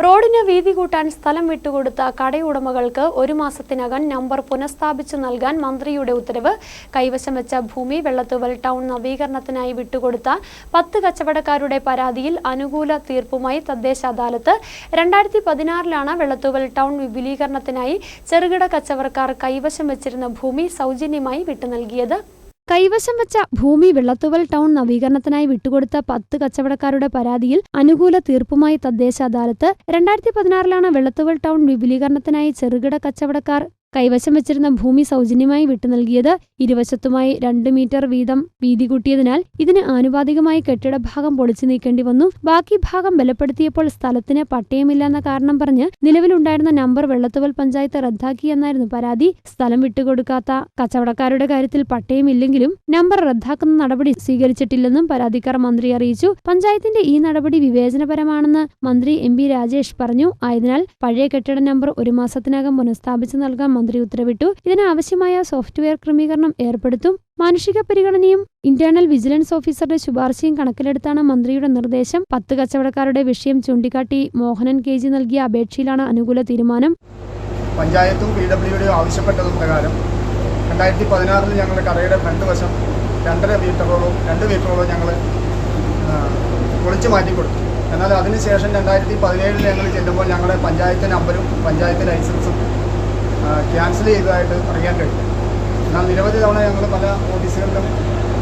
റോഡിന് വീതി കൂട്ടാൻ സ്ഥലം വിട്ടുകൊടുത്ത കടയുടമകൾക്ക് 1 മാസത്തിനകം നമ്പർ പുനഃസ്ഥാപിച്ചു നൽകാൻ മന്ത്രിയുടെ ഉത്തരവ്. കൈവശം വെച്ച ഭൂമി വെള്ളത്തൂവൽ ടൗൺ നവീകരണത്തിനായി വിട്ടുകൊടുത്ത 10 കച്ചവടക്കാരുടെ പരാതിയിൽ അനുകൂല തീർപ്പുമായി തദ്ദേശ അദാലത്ത്. 2016 വെള്ളത്തൂവൽ ടൗൺ വിപുലീകരണത്തിനായി ചെറുകിട കച്ചവടക്കാർ കൈവശം വെച്ചിരുന്ന ഭൂമി സൗജന്യമായി വിട്ടുനൽകിയത്. കൈവശം വെച്ച ഭൂമി വെള്ളത്തൂവൽ ടൗൺ നവീകരണത്തിനായി വിട്ടുകൊടുത്ത 10 കച്ചവടക്കാരുടെ പരാതിയിൽ അനുകൂല തീർപ്പുമായി തദ്ദേശ അദാലത്ത്. 2016 വെള്ളത്തൂവൽ ടൗൺ വിപുലീകരണത്തിനായി ചെറുകിട കച്ചവടക്കാർ കൈവശം വെച്ചിരുന്ന ഭൂമി സൗജന്യമായി വിട്ടുനൽകിയത്. ഇരുവശത്തുമായി 2 മീറ്റർ വീതം വീതി കൂട്ടിയതിനാൽ ഇതിന് ആനുപാതികമായി കെട്ടിടഭാഗം പൊളിച്ചു നീക്കേണ്ടി വന്നു. ബാക്കി ഭാഗം ബലപ്പെടുത്തിയപ്പോൾ സ്ഥലത്തിന് പട്ടയമില്ലെന്ന കാരണം പറഞ്ഞ് നിലവിലുണ്ടായിരുന്ന നമ്പർ വെള്ളത്തൂവൽ പഞ്ചായത്ത് റദ്ദാക്കിയെന്നായിരുന്നു പരാതി. സ്ഥലം വിട്ടുകൊടുക്കാത്ത കച്ചവടക്കാരുടെ കാര്യത്തിൽ പട്ടയമില്ലെങ്കിലും നമ്പർ റദ്ദാക്കുന്ന നടപടി സ്വീകരിച്ചിട്ടില്ലെന്നും പരാതിക്കാർ മന്ത്രിയെ അറിയിച്ചു. പഞ്ചായത്തിന്റെ ഈ നടപടി വിവേചനപരമാണെന്ന് മന്ത്രി MP രാജേഷ് പറഞ്ഞു. ആയതിനാൽ പഴയ കെട്ടിട നമ്പർ 1 മാസത്തിനകം പുനഃസ്ഥാപിച്ചു നൽകാൻ മന്ത്രി ഉത്തരവിട്ടു. ഇതിനാവശ്യമായ സോഫ്റ്റ്വെയർ ക്രമീകരണം ഏർപ്പെടുത്തും. മാനുഷിക പരിഗണനയും ഇന്റേണൽ വിജിലൻസ് ഓഫീസറുടെ ശുപാർശയും കണക്കിലെടുത്താണ് മന്ത്രിയുടെ നിർദ്ദേശം. 10 കച്ചവടക്കാരുടെ വിഷയം ചൂണ്ടിക്കാട്ടി മോഹനൻ KG നൽകിയ അപേക്ഷയിലാണ് അനുകൂല തീരുമാനം. പഞ്ചായത്തും PWD ആവശ്യപ്പെട്ടതും പ്രകാരം 2016 ഞങ്ങളുടെ കടയുടെ ഫ്രണ്ട് വശം 2 മീറ്ററോളം ഞങ്ങൾ പൊളിച്ചു മാറ്റിക്കൊടുത്തു. എന്നാൽ അതിനുശേഷം 2017 ഞങ്ങൾ ചെല്ലുമ്പോൾ ഞങ്ങളുടെ പഞ്ചായത്ത് നമ്പരും പഞ്ചായത്ത് ലൈസൻസും ക്യാൻസൽ ചെയ്തതായിട്ട് അറിയാൻ കഴിയും. എന്നാൽ നിരവധി തവണ ഞങ്ങൾ പല ഓഫീസുകളിലും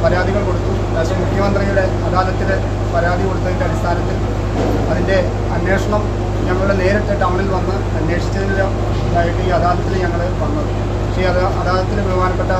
പരാതികൾ കൊടുത്തു. പക്ഷേ മുഖ്യമന്ത്രിയുടെ അദാലത്തിൽ പരാതി കൊടുത്തതിൻ്റെ അടിസ്ഥാനത്തിൽ അതിൻ്റെ അന്വേഷണം ഞങ്ങൾ നേരിട്ട് ടൗണിൽ വന്ന് അന്വേഷിച്ചതിനായിട്ട് ഈ അദാലത്തിൽ ഞങ്ങൾ വന്നത്. പക്ഷേ അദാലത്തിൽ ബഹുമാനപ്പെട്ട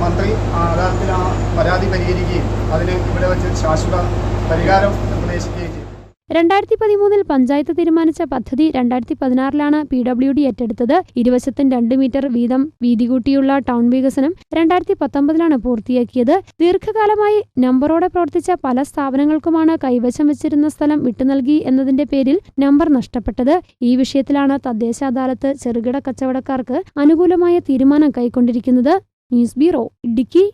മന്ത്രി അദാലത്തിൽ ആ പരാതി പരിഹരിക്കുകയും അതിന് ഇവിടെ വെച്ച് ശാശ്വത പരിഹാരം നിർദ്ദേശിക്കുകയും ചെയ്തു. 2013 പഞ്ചായത്ത് തീരുമാനിച്ച പദ്ധതി 2016 PWD ഏറ്റെടുത്തത്. ഇരുവശത്തും 2 മീറ്റർ വീതം വീതി കൂട്ടിയുള്ള ടൗൺ വികസനം 2019 പൂർത്തിയാക്കിയത്. ദീർഘകാലമായി നമ്പറോടെ പ്രവർത്തിച്ച പല സ്ഥാപനങ്ങൾക്കുമാണ് കൈവശം വെച്ചിരുന്ന സ്ഥലം വിട്ടുനൽകി എന്നതിന്റെ പേരിൽ നമ്പർ നഷ്ടപ്പെട്ടത്. ഈ വിഷയത്തിലാണ് തദ്ദേശ അദാലത്ത് ചെറുകിട കച്ചവടക്കാർക്ക് അനുകൂലമായ തീരുമാനം കൈക്കൊണ്ടിരിക്കുന്നത്. News bureau, Idukki.